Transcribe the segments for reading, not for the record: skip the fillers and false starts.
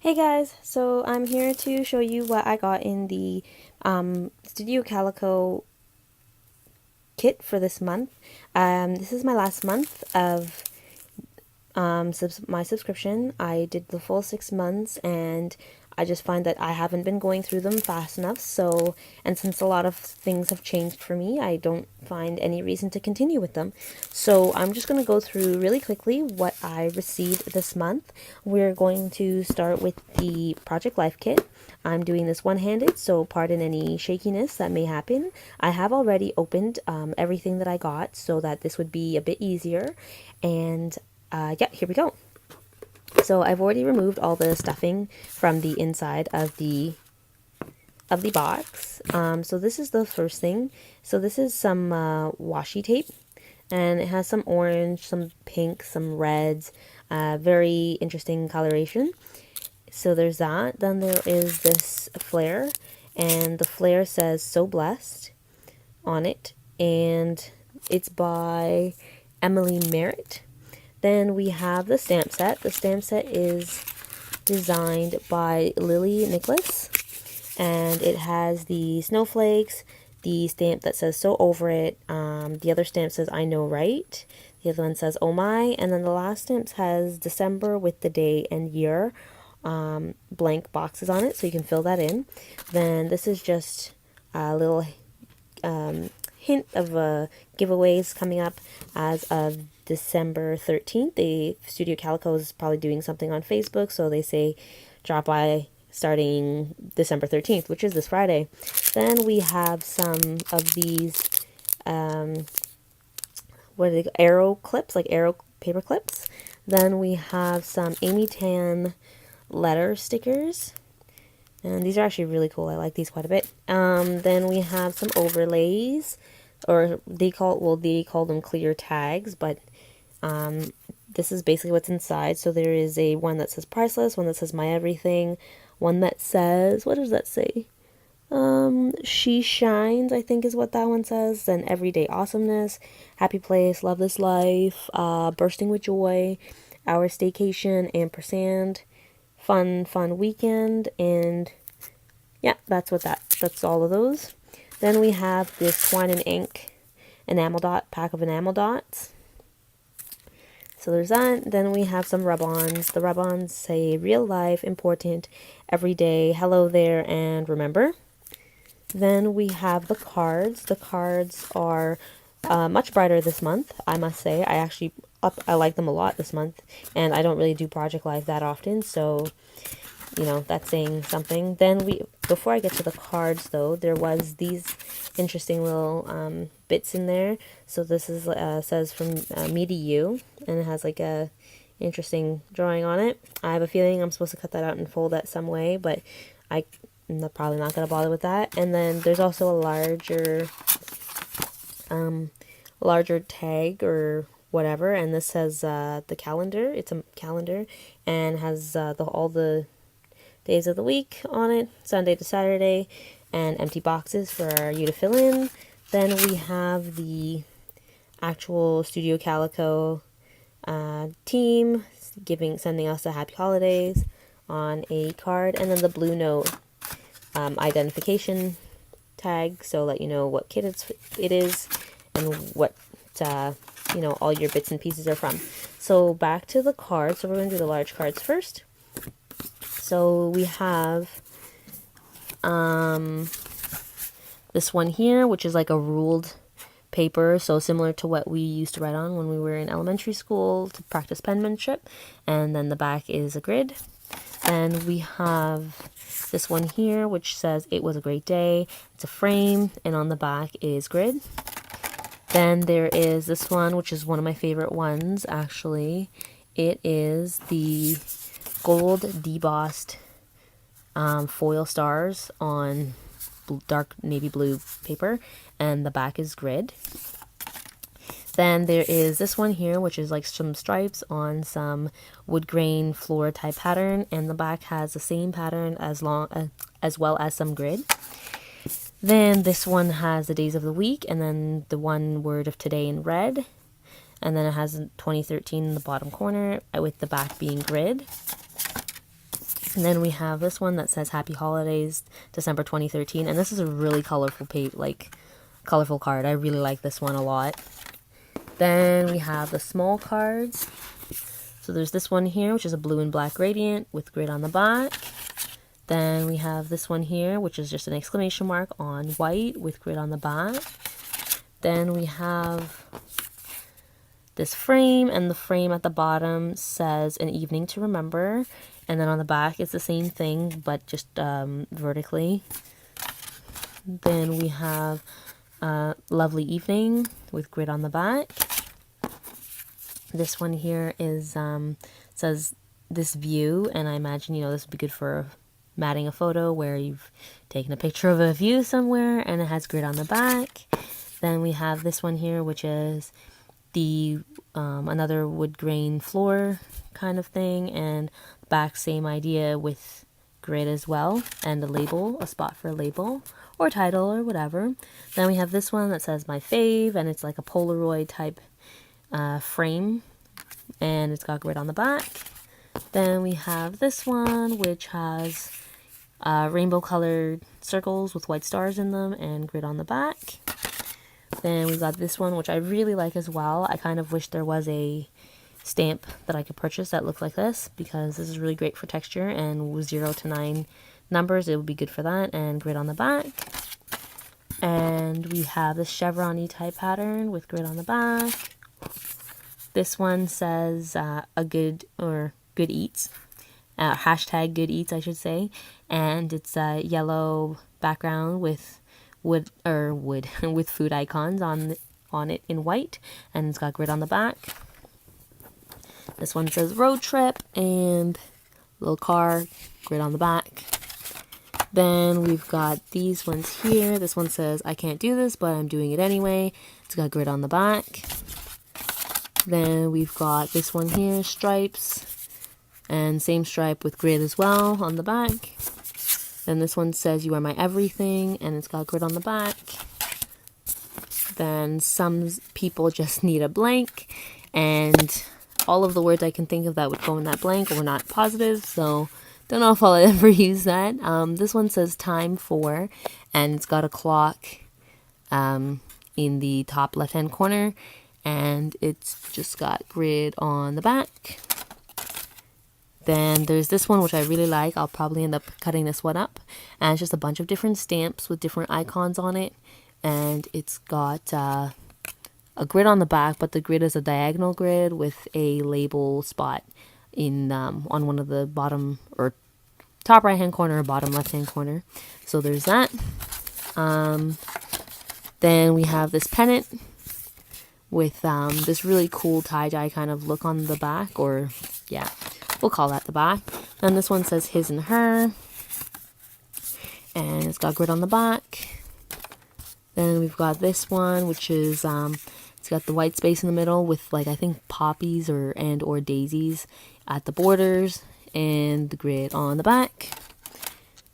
Hey guys, so I'm here to show you what I got in the Studio Calico kit for this month. This is my last month of my subscription. I did the full 6 months and I just find that I haven't been going through them fast enough. So, and since a lot of things have changed for me, I don't find any reason to continue with them. So I'm just going to go through really quickly what I received this month. We're going to start with the Project Life kit. I'm doing this one-handed, so pardon any shakiness that may happen. I have already opened everything that I got so that this would be a bit easier. And yeah, here we go. So I've already removed all the stuffing from the inside of the box. So this is the first thing. So this is some washi tape, and it has some orange, some pink, some reds, very interesting coloration. So there's that. Then there is this flare, and the flare says "So Blessed" on it, and it's by Emily Merritt. Then we have the stamp set. The stamp set is designed by Lily Nicholas, and it has the snowflakes, the stamp that says "So Over It," the other stamp says "I Know Right," the other one says "Oh My," and then the last stamp has December with the day and year, blank boxes on it, so you can fill that in. Then this is just a little hint of giveaways coming up as of December 13th. The Studio Calico is probably doing something on Facebook, so they say drop by starting December 13th, which is this Friday. Then we have some of these, what are they, arrow clips, like arrow paper clips. Then we have some Amy Tan letter stickers. And these are actually really cool. I like these quite a bit. Then we have some overlays, or they call them clear tags, but this is basically what's inside. So there is a one that says priceless, one that says my everything, one that says, what does that say? She shines, I think is what that one says. Then everyday awesomeness, happy place, love this life, bursting with joy, our staycation, ampersand, fun weekend, and yeah, that's all of those. Then we have this twine and ink enamel dot pack of enamel dots. So there's that. Then we have some rub-ons. The rub-ons say real life, important, everyday, hello there, and remember. Then we have the cards. The cards are much brighter this month, I must say. I like them a lot this month, and I don't really do Project Life that often, so you know, that's saying something. Then before I get to the cards though, there was these interesting little bits in there. So this is says from me to you, and it has like a interesting drawing on it. I have a feeling I'm supposed to cut that out and fold that some way, but I'm probably not going to bother with that. And then there's also a larger tag or whatever, and this says the calendar. It's a calendar and has all the days of the week on it, Sunday to Saturday, and empty boxes for you to fill in. Then we have the actual Studio Calico team sending us a happy holidays on a card, and then the blue note identification tag, so let you know what kit it is and what all your bits and pieces are from. So back to the cards. So we're going to do the large cards first. So we have this one here, which is like a ruled paper, so similar to what we used to write on when we were in elementary school to practice penmanship. And then the back is a grid. And we have this one here, which says it was a great day. It's a frame, and on the back is grid. Then there is this one, which is one of my favorite ones, actually. It is the gold debossed foil stars on dark navy blue paper, and the back is grid. Then there is this one here, which is like some stripes on some wood grain floor type pattern, and the back has the same pattern as well as some grid. Then this one has the days of the week, and then the one word of today in red, and then it has 2013 in the bottom corner with the back being grid. And then we have this one that says Happy Holidays, December 2013. And this is a really colorful page, like colorful card. I really like this one a lot. Then we have the small cards. So there's this one here, which is a blue and black gradient with grid on the back. Then we have this one here, which is just an exclamation mark on white with grid on the back. Then we have this frame, and the frame at the bottom says An Evening to Remember. And then on the back, it's the same thing, but just vertically. Then we have Lovely Evening with grid on the back. This one here is says This View, and I imagine, this would be good for matting a photo where you've taken a picture of a view somewhere, and it has grid on the back. Then we have this one here, which is the another wood grain floor kind of thing, and back same idea with grid as well, and a label, a spot for a label or title or whatever. Then we have this one that says My Fave, and it's like a Polaroid type frame, and it's got grid on the back. Then we have this one, which has rainbow colored circles with white stars in them and grid on the back. Then we got this one, which I really like as well. I kind of wish there was a stamp that I could purchase that looks like this, because this is really great for texture, and with 0 to 9 numbers, it would be good for that, and grid on the back. And we have this chevron-y type pattern with grid on the back. This one says good eats, hashtag good eats, I should say, and it's a yellow background with with food icons on it in white, and it's got grid on the back. This one says road trip and little car, grid on the back. Then we've got these ones here. This one says I can't do this, but I'm doing it anyway. It's got grid on the back. Then we've got this one here, stripes, and same stripe with grid as well on the back. Then this one says You Are My Everything, and it's got grid on the back. Then Some People Just Need a Blank, and all of the words I can think of that would go in that blank were not positive, so don't know if I'll ever use that. This one says Time For, and it's got a clock in the top left hand corner, and it's just got grid on the back. Then there's this one, which I really like. I'll probably end up cutting this one up. And it's just a bunch of different stamps with different icons on it. And it's got a grid on the back, but the grid is a diagonal grid with a label spot in on one of the bottom or top right hand corner or bottom left hand corner. So there's that. Then we have this pennant with this really cool tie-dye kind of look on the back, or yeah, we'll call that the back. Then this one says His and Her, and it's got grid on the back. Then we've got this one, which is it's got the white space in the middle with, like, I think poppies or daisies at the borders, and the grid on the back.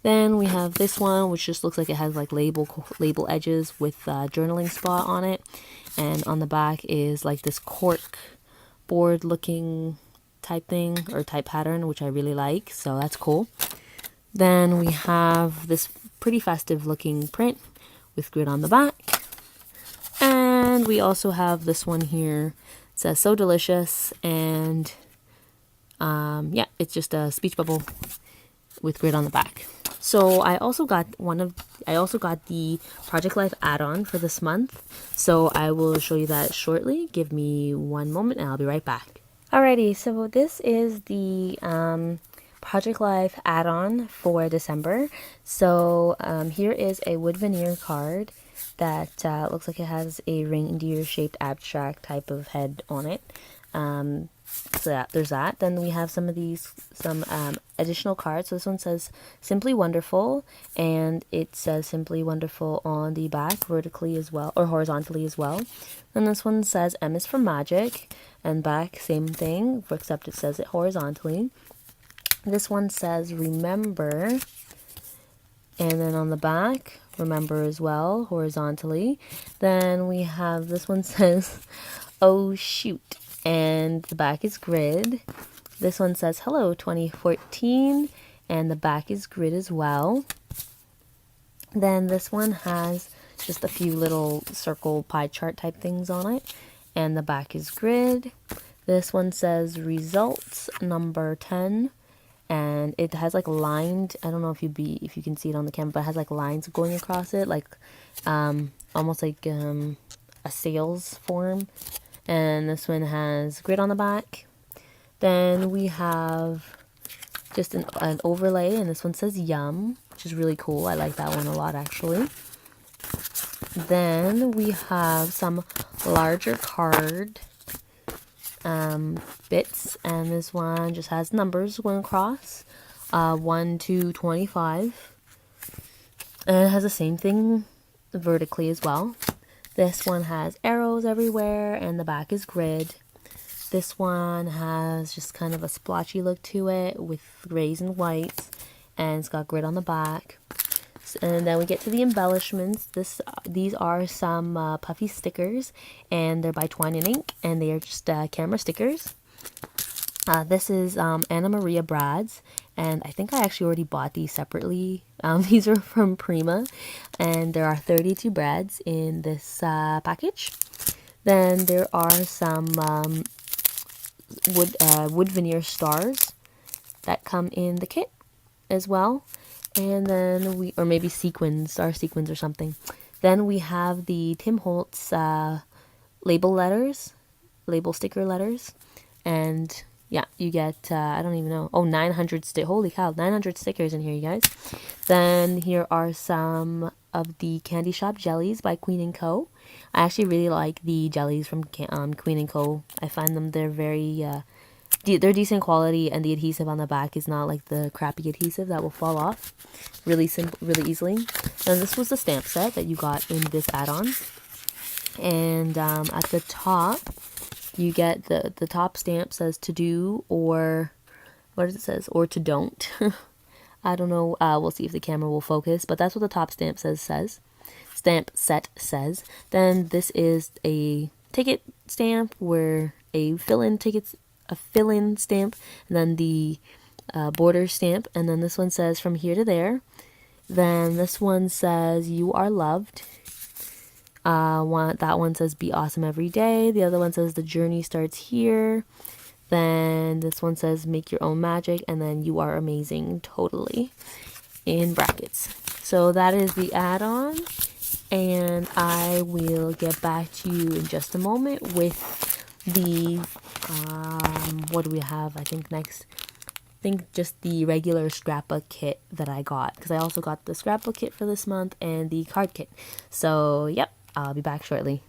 Then we have this one, which just looks like it has like label edges with a journaling spot on it, and on the back is like this cork board looking type thing or type pattern, which I really like, so that's cool. Then we have this pretty festive looking print with grid on the back, and we also have this one here. It says So Delicious, and yeah, it's just a speech bubble with grid on the back. So I also got the Project Life add-on for this month, so I will show you that shortly. Give me one moment and I'll be right back. Alrighty, so this is the Project Life add-on for December. So here is a wood veneer card that looks like it has a reindeer shaped abstract type of head on it. So yeah, there's that. Then we have some additional cards. So this one says Simply Wonderful, and it says Simply Wonderful on the back vertically as well, or horizontally as well. Then this one says M is for Magic, and back same thing, except it says it horizontally. This one says Remember, and then on the back, Remember as well, horizontally. Then we have, this one says Oh Shoot, and the back is grid. This one says Hello 2014, and the back is grid as well. Then this one has just a few little circle pie chart type things on it, and the back is grid. This one says results number 10, and it has like lined, I don't know if you can see it on the camera, but it has like lines going across it, like almost like a sales form. And this one has grid on the back. Then we have just an overlay, and this one says yum, which is really cool. I like that one a lot, actually. Then we have some larger card bits, and this one just has numbers going across, 1 to 25, and it has the same thing vertically as well. This one has arrows everywhere, and the back is grid. This one has just kind of a splotchy look to it with grays and whites, and it's got grid on the back. And then we get to the embellishments. These are some puffy stickers, and they're by Twine and Ink, and they are just camera stickers. This is Anna Maria Brad's, and I think I actually already bought these separately. These are from Prima, and there are 32 brads in this package. Then there are some wood veneer stars that come in the kit as well. And then or maybe star sequins or something. Then we have the Tim Holtz label sticker letters, and yeah, you get I don't even know, 900 holy cow, 900 stickers in here, you guys. Then here are some of the Candy Shop jellies by Queen & Co. I actually really like the jellies from Queen & Co. I find them, they're very they're decent quality, and the adhesive on the back is not like the crappy adhesive that will fall off really easily. And this was the stamp set that you got in this add-on. And at the top, you get the top stamp says to do, or what does it says? Or to don't. I don't know. We'll see if the camera will focus, but that's what the top stamp says. Stamp set says. Then this is a ticket stamp, where a fill-in stamp, and then the border stamp, and then this one says from here to there. Then this one says you are loved. That one says be awesome every day. The other one says the journey starts here. Then this one says make your own magic, and then you are amazing totally in brackets. So that is the add-on, and I will get back to you in just a moment with the what do we have? I think just the regular scrapbook kit that I got, because I also got the scrapbook kit for this month and the card kit. So yep, I'll be back shortly.